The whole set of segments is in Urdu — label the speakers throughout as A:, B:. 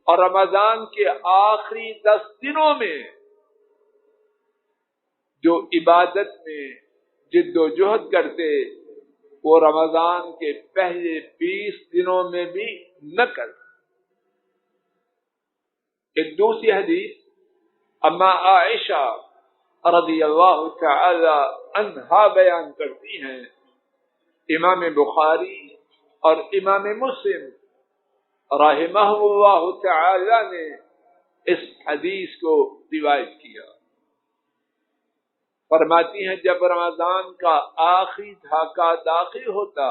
A: اور رمضان کے آخری 10 دنوں میں جو عبادت میں جد و جہد کرتے وہ رمضان کے پہلے 20 دنوں میں بھی نہ کرتے۔ ایک دوسری حدیث اما عائشہ رضی اللہ تعالی عنہا بیان کرتی ہیں، امام بخاری اور امام مسلم رحمہ اللہ تعالی نے اس حدیث کو روایت کیا۔ فرماتی ہیں جب رمضان کا آخری دھاکہ داخل ہوتا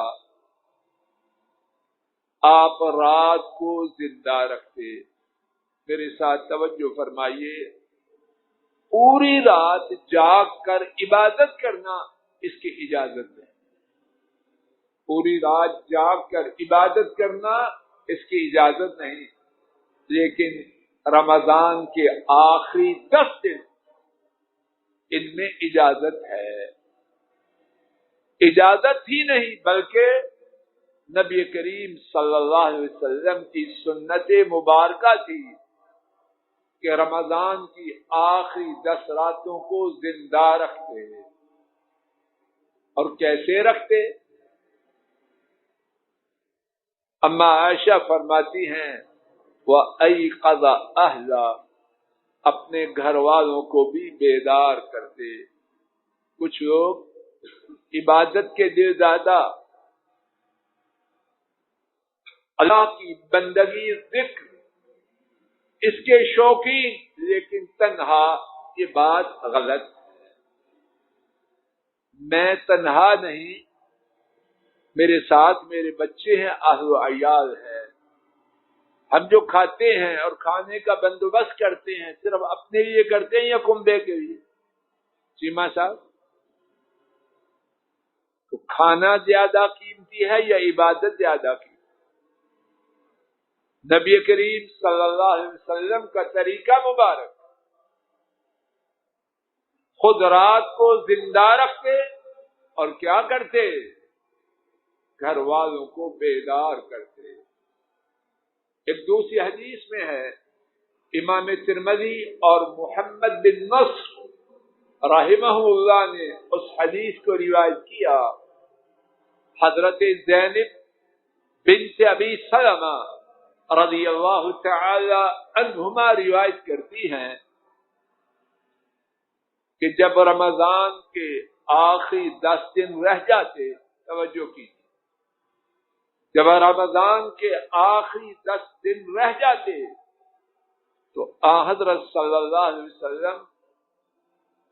A: آپ رات کو زندہ رکھتے۔ میرے ساتھ توجہ فرمائیے، پوری رات جاگ کر عبادت کرنا اس کی اجازت ہے، پوری رات جاگ کر عبادت کرنا اس کی اجازت نہیں، لیکن رمضان کے آخری 10 دن ان میں اجازت ہے۔ اجازت ہی نہیں بلکہ نبی کریم صلی اللہ علیہ وسلم کی سنت مبارکہ تھی کہ رمضان کی آخری 10 راتوں کو زندہ رکھتے، اور کیسے رکھتے؟ اما عائشہ فرماتی ہیں وَأَيْقَظَ أَهْلَهُ، اپنے گھر والوں کو بھی بیدار کرتے۔ کچھ لوگ عبادت کے دل زیادہ، اللہ کی بندگی ذکر اس کے شوقین، لیکن تنہا، یہ بات غلط ہے۔ میں تنہا نہیں، میرے ساتھ میرے بچے ہیں، اہل و عیال ہے، ہم جو کھاتے ہیں اور کھانے کا بندوبست کرتے ہیں صرف اپنے لیے کرتے ہیں یا کنبے کے لیے؟ چیمہ صاحب، تو کھانا زیادہ قیمتی ہے یا عبادت زیادہ قیمتی؟ نبی کریم صلی اللہ علیہ وسلم کا طریقہ مبارک، خود رات کو زندہ رکھتے اور کیا کرتے؟ گھر والوں کو بیدار کرتے۔ ایک دوسری حدیث میں ہے، امام ترمذی اور محمد بن نصر رحمہ اللہ نے اس حدیث کو روایت کیا، حضرت زینب بنت ابی سلمہ رضی اللہ تعالی عنہما روایت کرتی ہیں کہ جب رمضان کے آخری 10 دن رہ جاتے، توجہ کی، جب رمضان کے آخری 10 دن رہ جاتے تو حضرت صلی اللہ علیہ وسلم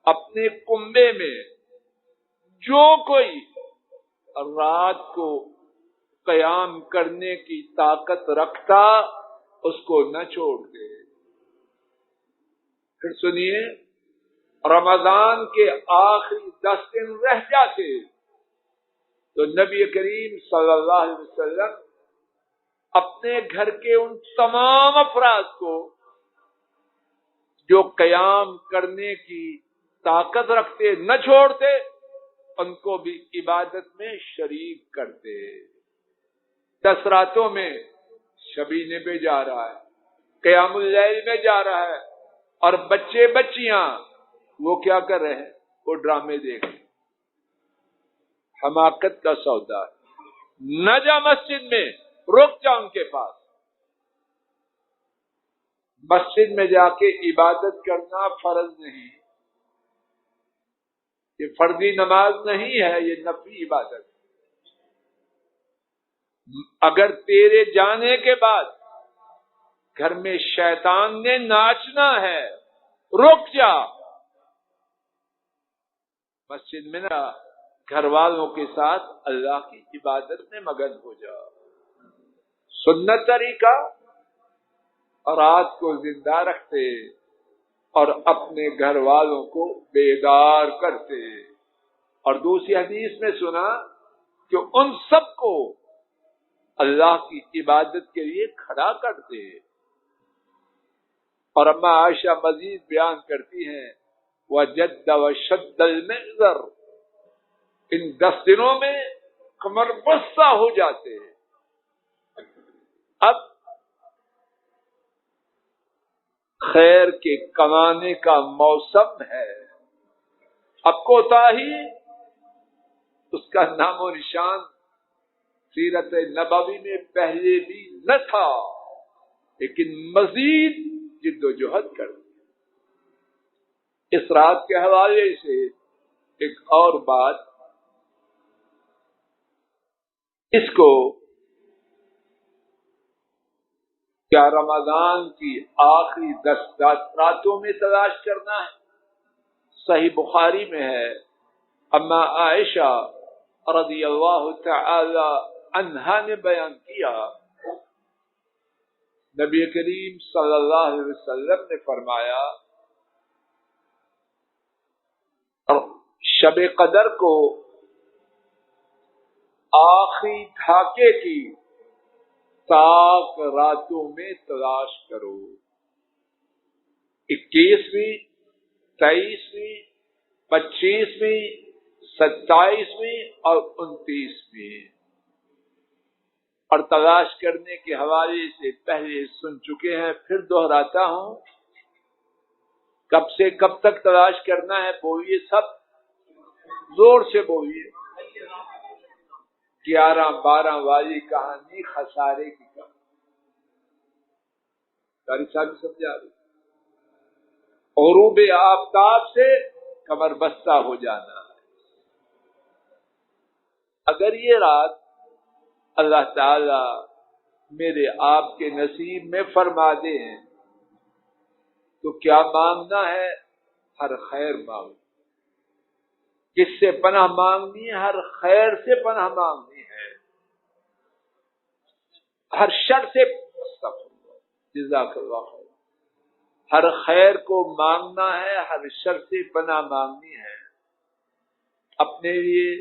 A: اپنے کنبے میں جو کوئی رات کو قیام کرنے کی طاقت رکھتا اس کو نہ چھوڑتے۔ پھر سنیے، رمضان کے آخری 10 دن رہ جاتے تو نبی کریم صلی اللہ علیہ وسلم اپنے گھر کے ان تمام افراد کو جو قیام کرنے کی طاقت رکھتے نہ چھوڑتے، ان کو بھی عبادت میں شریک کرتے۔ 10 راتوں میں شبینے پہ جا رہا ہے، قیام اللیل میں جا رہا ہے، اور بچے بچیاں وہ کیا کر رہے ہیں؟ وہ ڈرامے دیکھ رہے ہیں۔ حماقت کا سودا ہے۔ نہ جا مسجد میں، رک جا ان کے پاس۔ مسجد میں جا کے عبادت کرنا فرض نہیں، یہ فرضی نماز نہیں ہے، یہ نفلی عبادت۔ اگر تیرے جانے کے بعد گھر میں شیطان نے ناچنا ہے، رک جا، مسجد میں نہ، گھر والوں کے ساتھ اللہ کی عبادت میں مگن ہو جا۔ سنت طریقہ، رات کو زندہ رکھتے اور اپنے گھر والوں کو بیدار کرتے۔ اور دوسری حدیث میں سنا کہ ان سب کو اللہ کی عبادت کے لیے کھڑا کرتے۔ اور اما عائشہ مزید بیان کرتی ہیں وَجَدَّ وَشَدَّ الْمِعْذَرِ، ان 10 دنوں میں کمر بستہ ہو جاتے ہیں۔ اب خیر کے کمانے کا موسم ہے. اب کوتاہی اس کا نام و نشان سیرت نبوی میں پہلے بھی نہ تھا، لیکن مزید جد و جہد کر دی. اس رات کے حوالے سے ایک اور بات، اس کو کیا رمضان کی آخری 10 راتوں میں تلاش کرنا ہے؟ صحیح بخاری میں ہے، اما عائشہ رضی اللہ تعالی عنہا نے بیان کیا، نبی کریم صلی اللہ علیہ وسلم نے فرمایا شب قدر کو آخری دھاکے کی سات راتوں میں تلاش کرو، 21ویں، 23ویں، 25ویں، 27ویں اور 29ویں. اور تلاش کرنے کے حوالے سے پہلے سن چکے ہیں، پھر دہراتا ہوں. کب سے کب تک تلاش کرنا ہے؟ بولیے سب زور سے بولیے. 11-12 والی کہانی خسارے کی کہانی. قاری صاحب سمجھا رہے، غروب آفتاب سے کمر بستہ ہو جانا ہے. اگر یہ رات اللہ تعالی میرے آپ کے نصیب میں فرما دے تو کیا مانگنا ہے؟ ہر خیر مانگو. کس سے پناہ مانگنی ہے؟ ہر خیر سے پناہ مانگنی ہے، ہر شر سے جزاک اللہ خیر. ہر خیر کو مانگنا ہے، ہر شر سے پناہ مانگنی ہے. اپنے لیے،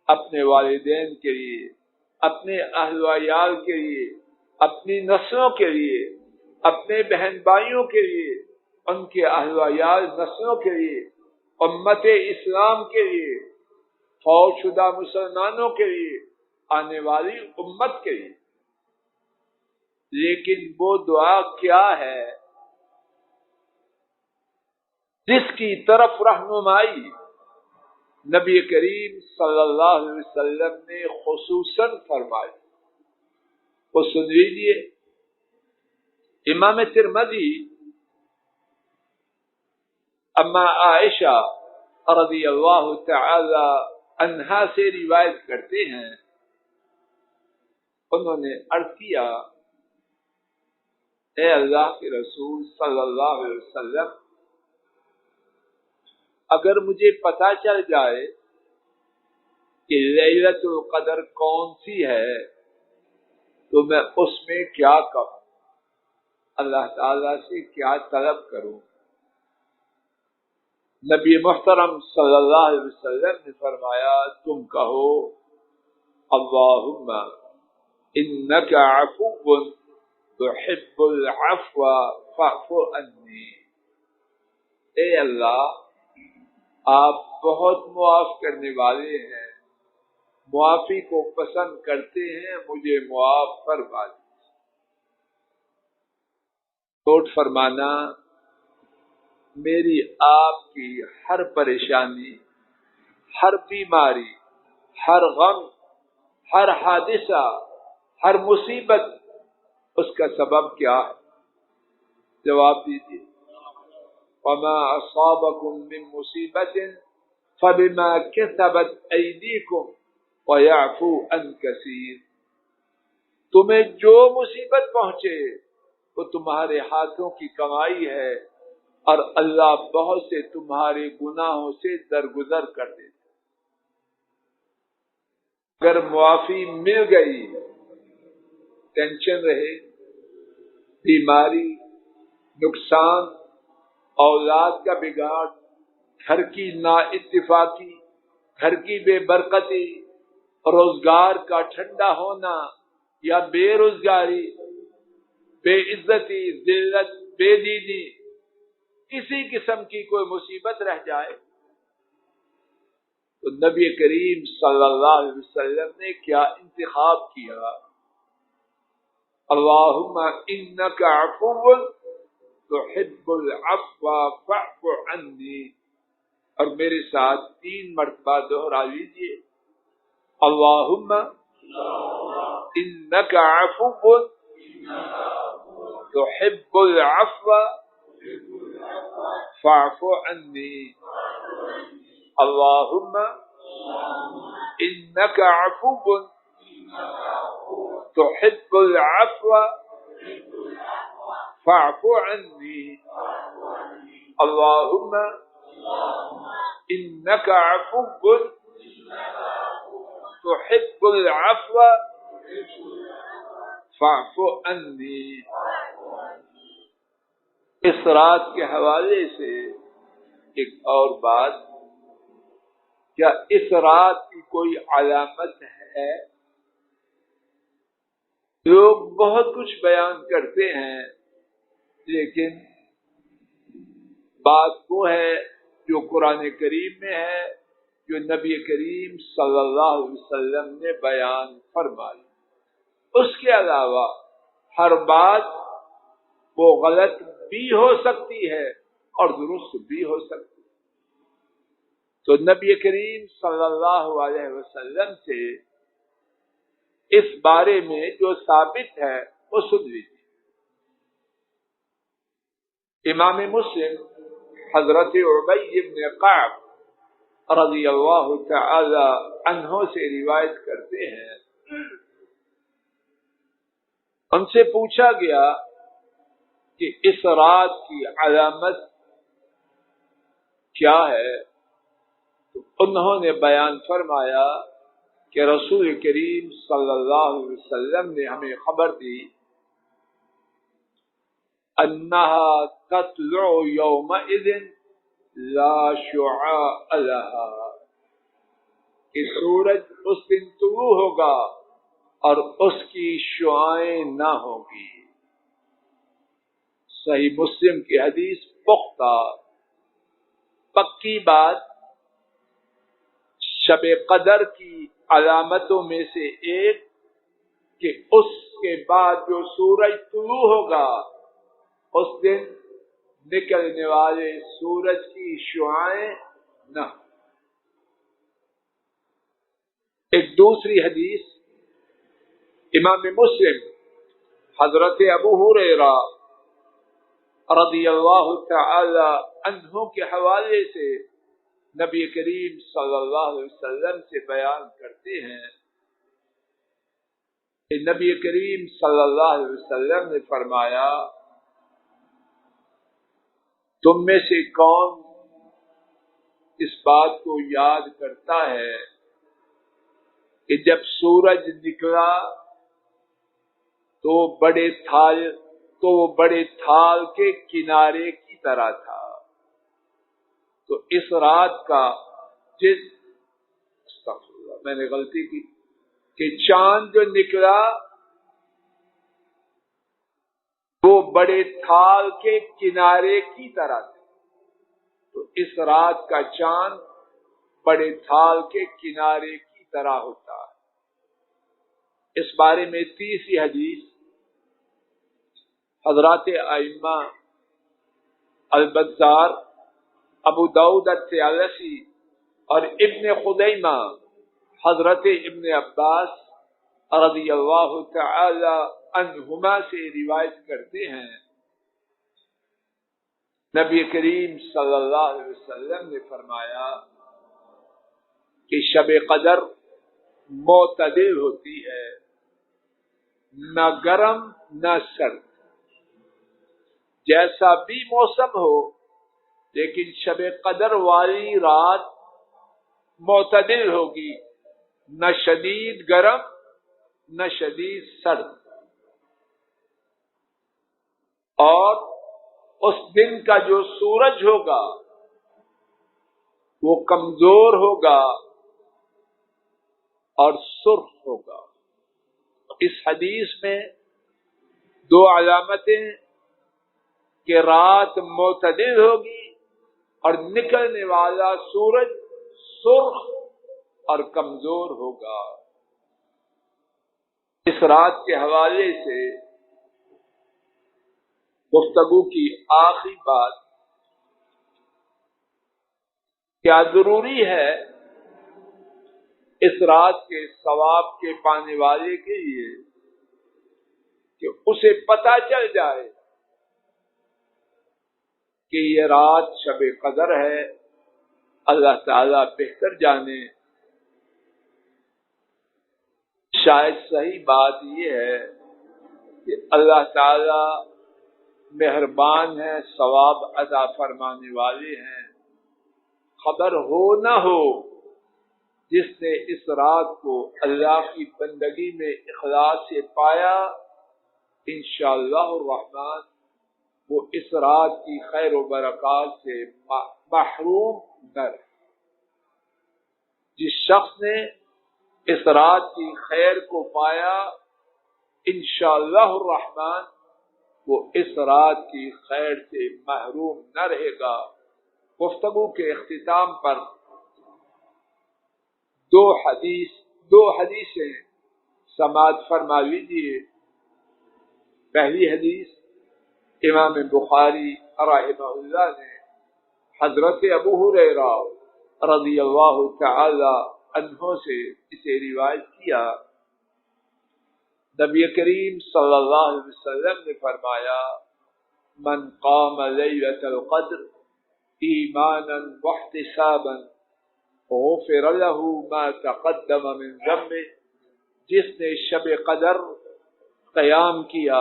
A: اپنے والدین کے لیے، اپنے اہل و عیال کے لیے، اپنی نسلوں کے لیے، اپنے بہن بھائیوں کے لیے، ان کے اہل و عیال نسلوں کے لیے، امت اسلام کے لیے، فوت شدہ مسلمانوں کے لیے، آنے والی امت کے لیے. لیکن وہ دعا کیا ہے جس کی طرف رہنمائی نبی کریم صلی اللہ علیہ وسلم نے خصوصاً فرمائی؟ وہ سن لیجیے. امام ترمذی اما عائشہ رضی اللہ تعالی عنہا سے روایت کرتے ہیں، انہوں نے عرض کیا، اے اللہ کے رسول صلی اللہ علیہ وسلم، اگر مجھے پتا چل جائے کہ لیلۃ القدر کون سی ہے تو میں اس میں کیا کہوں، اللہ تعالی سے کیا طلب کروں؟ نبی محترم صلی اللہ علیہ وسلم نے فرمایا، تم کہو اللہم انک عفو تحب العفو فاعف عنی. اے اللہ، آپ بہت معاف کرنے والے ہیں، معافی کو پسند کرتے ہیں، مجھے معاف فرما دیجیے. نوٹ فرمانا، میری آپ کی ہر پریشانی، ہر بیماری، ہر غم، ہر حادثہ، ہر مصیبت، اس کا سبب کیا ہے؟ جواب دیجیے. وما اصابکم من مصیبت فبما کسبت ایدیکم ویعفو عن کثیر. تمہیں جو مصیبت پہنچے وہ تمہارے ہاتھوں کی کمائی ہے، اور اللہ بہت سے تمہارے گناہوں سے درگزر کر دیتے. اگر معافی مل گئی، ٹینشن رہے، بیماری، نقصان، اولاد کا بگاڑ، گھر کی نا اتفاقی، گھر کی بے برکتی، روزگار کا ٹھنڈا ہونا یا بے روزگاری، بے عزتی، ذلت، بے دینی، کسی قسم کی کوئی مصیبت رہ جائے تو نبی کریم صلی اللہ علیہ وسلم نے کیا انتخاب کیا؟ اللہم انک عفو تحب العفو فاعف عني، اور میرے ساتھ 3 مرتبہ دوہرا لیجیے، اللہم انک عفو تحب العفو فاعف عني، اللہم انک عفو تحب العفو فاعف عني، اللہم انک عفو تحب العفو فاعف عني۔ اس رات کے حوالے سے ایک اور بات، کیا اس رات کی کوئی علامت ہے؟ لوگ بہت کچھ بیان کرتے ہیں، لیکن بات وہ ہے جو قرآن کریم میں ہے، جو نبی کریم صلی اللہ علیہ وسلم نے بیان فرمائی۔ اس کے علاوہ ہر بات وہ غلط بھی ہو سکتی ہے اور درست بھی ہو سکتی ہے۔ تو نبی کریم صلی اللہ علیہ وسلم سے اس بارے میں جو ثابت ہے وہ سن لیجیے۔ امام مسلم حضرت ابی بن کعب رضی اللہ تعالی عنہ سے روایت کرتے ہیں، ان سے پوچھا گیا کہ اس رات کی علامت کیا ہے؟ تو انہوں نے بیان فرمایا کہ رسول کریم صلی اللہ علیہ وسلم نے ہمیں خبر دی انہا تطلع یومئذ لا شعاع لها، کہ سورج اس دن طلوع ہوگا اور اس کی شعاعیں نہ ہوں گی۔ صحیح مسلم کی حدیث، پختہ پکی بات۔ شب قدر کی علامتوں میں سے ایک کہ اس کے بعد جو سورج طلوع ہوگا اس دن نکلنے والے سورج کی شعاعیں نہ ہوں۔ ایک دوسری حدیث امام مسلم حضرت ابو ہریرہ رضی اللہ تعالی عنہ کے حوالے سے نبی کریم صلی اللہ علیہ وسلم سے بیان کرتے ہیں کہ نبی کریم صلی اللہ علیہ وسلم نے فرمایا، تم میں سے کون اس بات کو یاد کرتا ہے کہ جب سورج نکلا تو وہ بڑے تھال کے کنارے کی طرح تھا۔ تو اس رات کا میں نے غلطی کی کہ چاند جو نکلا وہ بڑے تھال کے کنارے کی طرح تھا۔ تو اس رات کا چاند بڑے تھال کے کنارے کی طرح ہوتا ہے۔ اس بارے میں تیسری حدیث حضرات ائمہ البزار، ابو داؤد الطیالسی اور ابن خزیمہ حضرت ابن عباس رضی اللہ تعالی عنہما سے روایت کرتے ہیں، نبی کریم صلی اللہ علیہ وسلم نے فرمایا کہ شب قدر معتدل ہوتی ہے، نہ گرم نہ سرد، جیسا بھی موسم ہو، لیکن شب قدر والی رات معتدل ہوگی، نہ شدید گرم نہ شدید سرد، اور اس دن کا جو سورج ہوگا وہ کمزور ہوگا اور سرخ ہوگا۔ اس حدیث میں دو علامتیں کہ رات معتدل ہوگی اور نکلنے والا سورج سرخ اور کمزور ہوگا۔ اس رات کے حوالے سے گفتگو کی آخری بات، کیا ضروری ہے اس رات کے ثواب کے پانے والے کے لیے کہ اسے پتہ چل جائے کہ یہ رات شب قدر ہے؟ اللہ تعالیٰ بہتر جانے. شاید صحیح بات یہ ہے کہ اللہ تعالیٰ مہربان ہے، ثواب عطا فرمانے والے ہیں. خبر ہو نہ ہو، جس نے اس رات کو اللہ کی بندگی میں اخلاص سے پایا، انشاءاللہ الرحمن وہ اس رات کی خیر و برکات سے محروم نہ رہے. جس شخص نے اس رات کی خیر کو پایا، انشاءاللہ الرحمن وہ اس رات کی خیر سے محروم نہ رہے گا. گفتگو کے اختتام پر دو حدیثیں سماعت فرما لیجیے. پہلی حدیث امام بخاری رحمہ اللہ نے حضرت ابو ہریرہ رضی اللہ تعالی عنہ سے اسے روایت کیا. نبی کریم صلی اللہ علیہ وسلم نے فرمایا: من قام لیلة القدر ایمانا واحتسابا غفر له ما تقدم من ذنبه. جس نے شب قدر قیام کیا،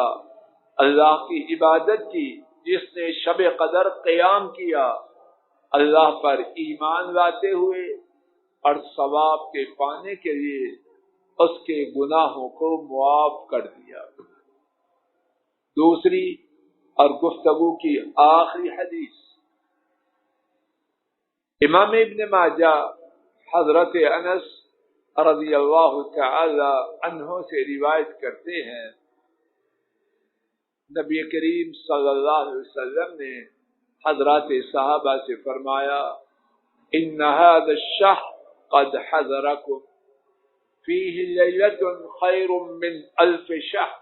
A: اللہ کی عبادت کی، جس نے شب قدر قیام کیا اللہ پر ایمان لاتے ہوئے اور ثواب کے پانے کے لیے، اس کے گناہوں کو معاف کر دیا. دوسری اور گفتگو کی آخری حدیث امام ابن ماجہ حضرت انس رضی اللہ تعالی عنہ سے روایت کرتے ہیں، نبی کریم صلی اللہ علیہ وسلم نے حضرات صحابہ سے فرمایا: ان هذا الشهر قد حضركم فيه ليلة خير من 1000 شهر.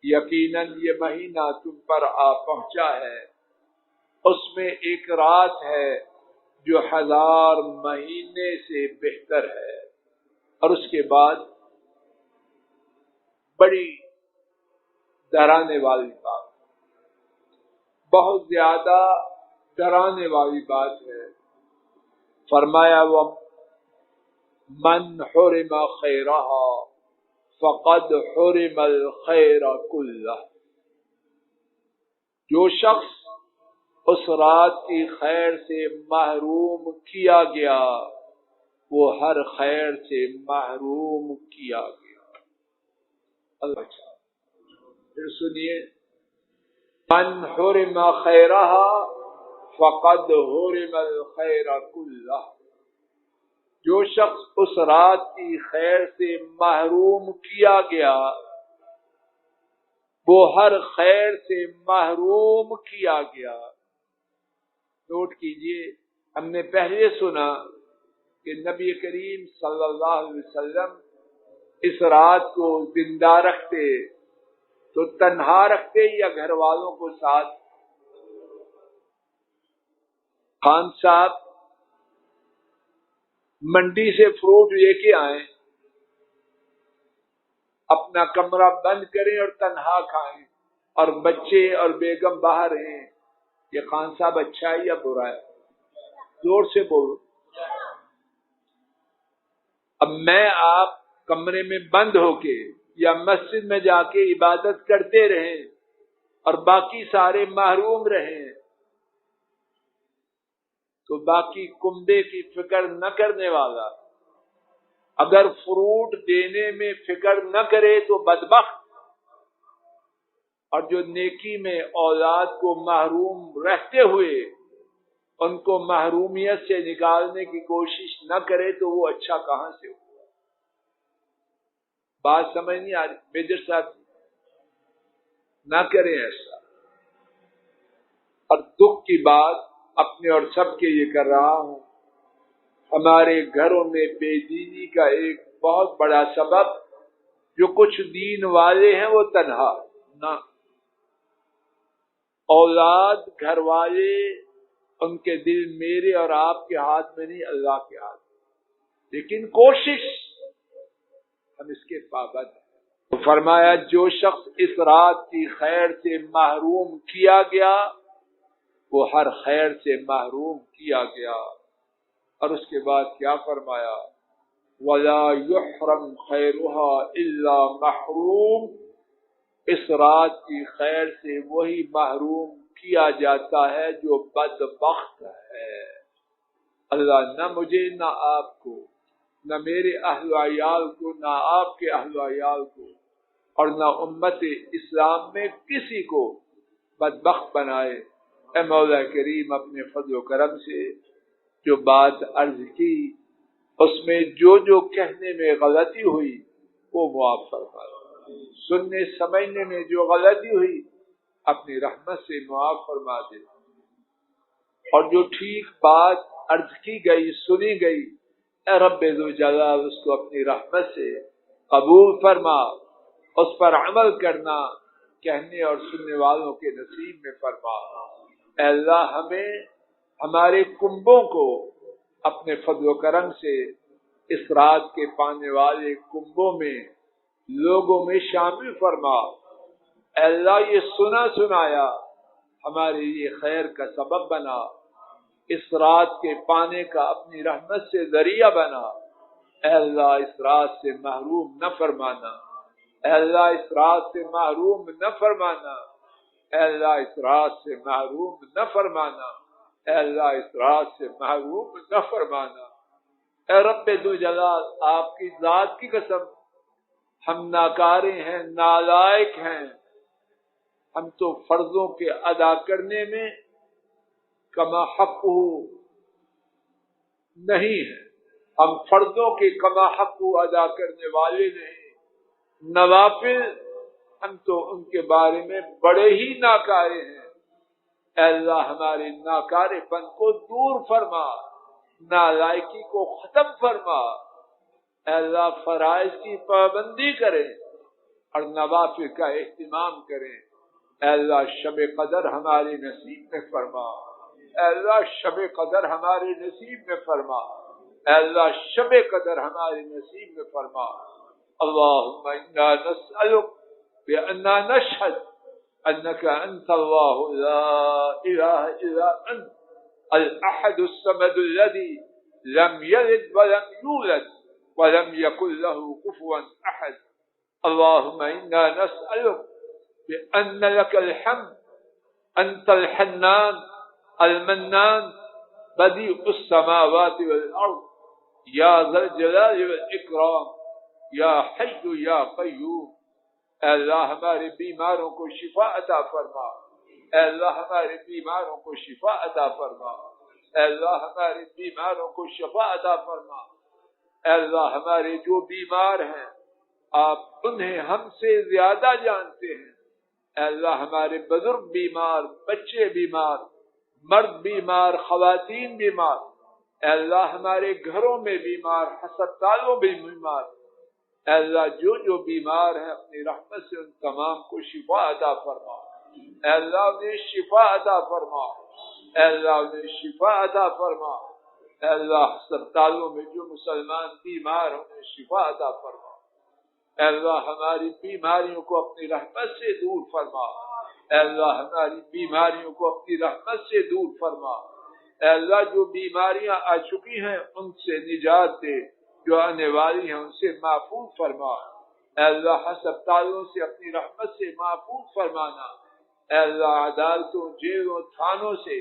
A: یقیناً یہ مہینہ تم پر آ پہنچا ہے، اس میں ایک رات ہے جو 1000 مہینے سے بہتر ہے. اور اس کے بعد بڑی ڈرانے والی بات، بہت زیادہ ڈرانے والی بات ہے. فرمایا: من حرم خیرها فقد حرم الخیر کلہ. جو شخص اس رات کی خیر سے محروم کیا گیا، وہ ہر خیر سے محروم کیا گیا. اللہ چاہے. پھر سنیے: من حرم خیرها فقد حرم الخیر کلہ. جو شخص اس رات کی خیر سے محروم کیا گیا، وہ ہر خیر سے محروم کیا گیا. نوٹ کیجئے، ہم نے پہلے سنا کہ نبی کریم صلی اللہ علیہ وسلم اس رات کو زندہ رکھتے تو تنہا رکھتے یا گھر والوں کو ساتھ؟ خان صاحب منڈی سے فروٹ لے کے آئیں، اپنا کمرہ بند کریں اور تنہا کھائیں، اور بچے اور بیگم باہر ہیں. یہ خان صاحب اچھا ہے یا برا ہے؟ زور سے بولو. اب میں آپ کمرے میں بند ہو کے یا مسجد میں جا کے عبادت کرتے رہیں اور باقی سارے محروم رہیں، تو باقی کمبے کی فکر نہ کرنے والا اگر فروٹ دینے میں فکر نہ کرے تو بدبخت، اور جو نیکی میں اولاد کو محروم رہتے ہوئے ان کو محرومیت سے نکالنے کی کوشش نہ کرے تو وہ اچھا کہاں سے ہوا؟ بات سمجھ نہیں آ رہی؟ میجر صاحب نہ کریں ایسا. اور دکھ کی بات اپنے اور سب کے لیے کر رہا ہوں، ہمارے گھروں میں بے دینی کا ایک بہت بڑا سبب جو کچھ دین والے ہیں وہ تنہا نہ. اولاد، گھر والے، ان کے دل میرے اور آپ کے ہاتھ میں نہیں، اللہ کے ہاتھ میں، لیکن کوشش ہم اس کے پابند ہیں۔ تو فرمایا جو شخص اس رات کی خیر سے محروم کیا گیا وہ ہر خیر سے محروم کیا گیا۔ اور اس کے بعد کیا فرمایا؟ وَلَا يُحْرَمْ خَيْرُهَا إِلَّا مَحْرُوم، اس رات کی خیر سے وہی محروم کیا جاتا ہے جو بدبخت ہے۔ اللہ نہ مجھے، نہ آپ کو، نہ میرے اہل و عیال کو، نہ آپ کے اہل و عیال کو، اور نہ امت اسلام میں کسی کو بدبخت بنائے۔ اے مولا کریم اپنے فضل و کرم سے جو بات عرض کی اس میں جو کہنے میں غلطی ہوئی وہ معاف فرما، سننے سمجھنے میں جو غلطی ہوئی اپنی رحمت سے معاف فرما دے، اور جو ٹھیک بات عرض کی گئی، سنی گئی، اے رب ذو جلال اس کو اپنی رحمت سے قبول فرما، اس پر عمل کرنا کہنے اور سننے والوں کے نصیب میں فرما۔ اے اللہ ہمیں، ہمارے کنبوں کو اپنے فضل و کرم سے اس رات کے پانے والے کنبوں میں، لوگوں میں شامل فرما۔ اے اللہ یہ سنا سنایا ہمارے لیے خیر کا سبب بنا، اس رات کے پانے کا اپنی رحمت سے ذریعہ بنا۔ اے اللہ اس رات سے محروم نہ فرمانا، اے اللہ اس رات سے محروم نہ فرمانا، اے اللہ اس رات سے محروم نہ فرمانا، اے اللہ اس رات سے محروم نہ فرمانا۔ اے رب ذو جلال آپ کی ذات کی قسم ہم ناکارے ہیں، نالائق ہیں، ہم تو فرضوں کے ادا کرنے میں کما حق نہیں ہیں، ہم فرضوں کے کما حق ادا کرنے والے نہیں، نوافل ہم تو ان کے بارے میں بڑے ہی ناکارے ہیں۔ اے اللہ ہمارے ناکارے پن کو دور فرما، نالائکی کو ختم فرما۔ اے اللہ فرائض کی پابندی کریں اور نوافل کا اہتمام کریں۔ اے اللہ شب قدر ہمارے نصیب میں فرما، اے اللہ شب قدر ہمارے نصیب میں فرما، اے اللہ شب قدر ہمارے نصیب میں فرما۔ اللہم انا نسألک بأننا نشہد انک انت اللہ لا الہ الا انت الاحد الصمد الذی لم یلد ولم یولد ولم یکن له کفوا احد۔ اللہم انا نسألک بأن لك الحمد انت الحنان المنان بدیع السماوات والارض یا ذا الجلال والاکرام یا حی یا قیوم۔ اے اللہ ہمارے بیماروں کو شفا عطا فرما، اے اللہ ہمارے بیماروں کو شفا عطا فرما، اے اللہ ہمارے بیماروں کو شفا عطا فرما۔ اے اللہ ہمارے جو بیمار ہیں آپ انہیں ہم سے زیادہ جانتے ہیں۔ اے اللہ ہمارے بزرگ بیمار، بچے بیمار، مرد بیمار، خواتین بیمار، اے اللہ ہمارے گھروں میں بیمار، ہسپتالوں میں بیمار، اے اللہ جو بیمار ہیں اپنی رحمت سے ان تمام کو شفا عطا فرما۔ اے اللہ انہیں شفا عطا فرما، اے اللہ انہیں شفا عطا فرما۔ اے اللہ ہسپتالوں میں جو مسلمان بیمار ہیں انہیں شفا عطا فرما۔ اے اللہ ہماری بیماریوں کو اپنی رحمت سے دور فرما، اے اللہ ہماری بیماریوں کو اپنی رحمت سے دور فرما۔ اے اللہ جو بیماریاں آ چکی ہیں ان سے نجات دے، جو آنے والی ہیں ان سے محفوظ فرما۔ اے اللہ ہسپتالوں سے اپنی رحمت سے محفوظ فرمانا۔ اے اللہ عدالتوں، جیلوں، تھانوں سے،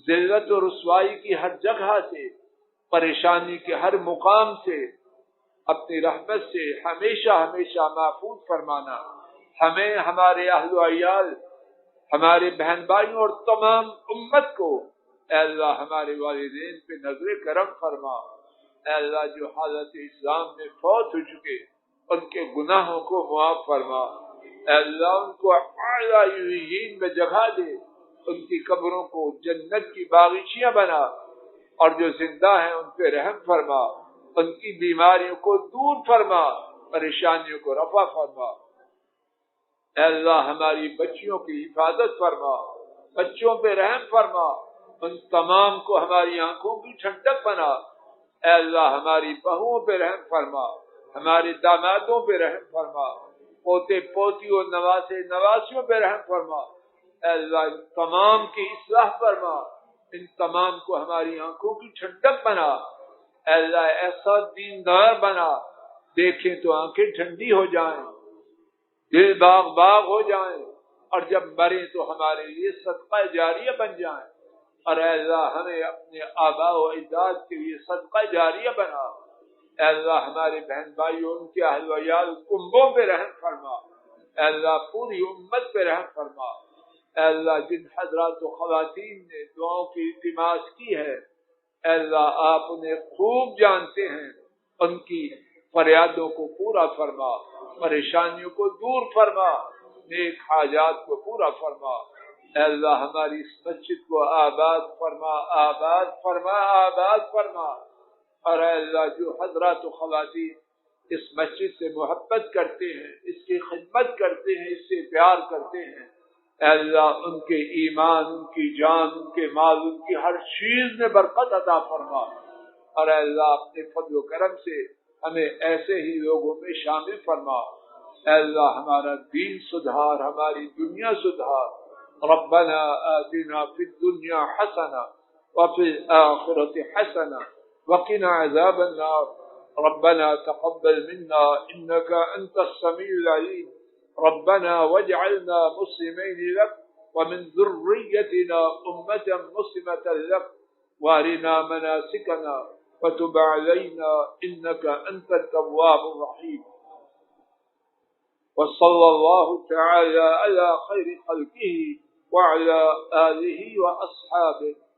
A: ذلت و رسوائی کی ہر جگہ سے، پریشانی کے ہر مقام سے اپنی رحمت سے ہمیشہ ہمیشہ محفوظ فرمانا۔ ہمیں، ہمارے اہل و عیال، ہمارے بہن بھائیوں اور تمام امت کو اے اللہ ہمارے والدین پہ نظر کرم فرما۔ اے اللہ جو حالت اسلام میں فوت ہو چکے ان کے گناہوں کو معاف فرما۔ اے اللہ ان کو اعلیٰ علیین میں جگہ دے، ان کی قبروں کو جنت کی باغیچیاں بنا، اور جو زندہ ہیں ان پہ رحم فرما، ان کی بیماریوں کو دور فرما، پریشانیوں کو رفع فرما۔ اے اللہ ہماری بچیوں کی حفاظت فرما، بچوں پہ رحم فرما، ان تمام کو ہماری آنکھوں کی ٹھنڈک بنا۔ اے اللہ ہماری بہوؤں پہ رحم فرما، ہمارے دامادوں پہ رحم فرما، پوتے پوتیوں نواسے نواسیوں پہ رحم فرما۔ اے اللہ ان تمام کی اصلاح فرما، ان تمام کو ہماری آنکھوں کی ٹھنڈک بنا۔ اے اللہ ایسا دیندار بنا، دیکھیں تو آنکھیں ٹھنڈی ہو جائیں، دل باغ باغ ہو جائیں، اور جب مریں تو ہمارے لیے صدقہ جاریہ بن جائیں۔ اور اے اللہ ہمیں اپنے آباء و اجداد کے لیے صدقہ جاریہ بنا۔ اے اللہ ہمارے بہن بھائیوں، ان کے اہل و عیال کنبوں پہ رحم فرما۔ اے اللہ پوری امت پہ رحم فرما۔ اے اللہ جن حضرات و خواتین نے دعاؤں کی التماس کی ہے، اے اللہ آپ انہیں خوب جانتے ہیں، ان کی فریادوں کو پورا فرما، پریشانیوں کو دور فرما، نیک حاجات کو پورا فرما۔ اے اللہ ہماری اس مسجد کو آباد فرما، آباد فرما، آباد فرما۔ اور اے اللہ جو حضرات و خواتین اس مسجد سے محبت کرتے ہیں، اس کی خدمت کرتے ہیں، اس سے پیار کرتے ہیں، اے اللہ ان کے ایمان، ان کی جان، ان کے مال، ان کی ہر چیز میں برکت عطا فرما۔ اور اے اللہ اپنے فضل و کرم سے ہمیں ایسے ہی لوگوں میں شامل فرما۔ اے اللہ ہمارا دین سدھار، ہماری دنیا سدھار۔ ربنا آتنا فی الدنیا حسنہ وفی الآخرۃ حسنہ وقنا عذاب النار۔ ربنا تقبل منا انك انت السميع العليم۔ ربنا واجعلنا مسلمين لك ومن ذريتنا أمة مسلمة لك وارنا مناسكنا وتب علينا إنك أنت التواب الرحيم۔ وصلى الله تعالى على خير خلقه وعلى آله وأصحابه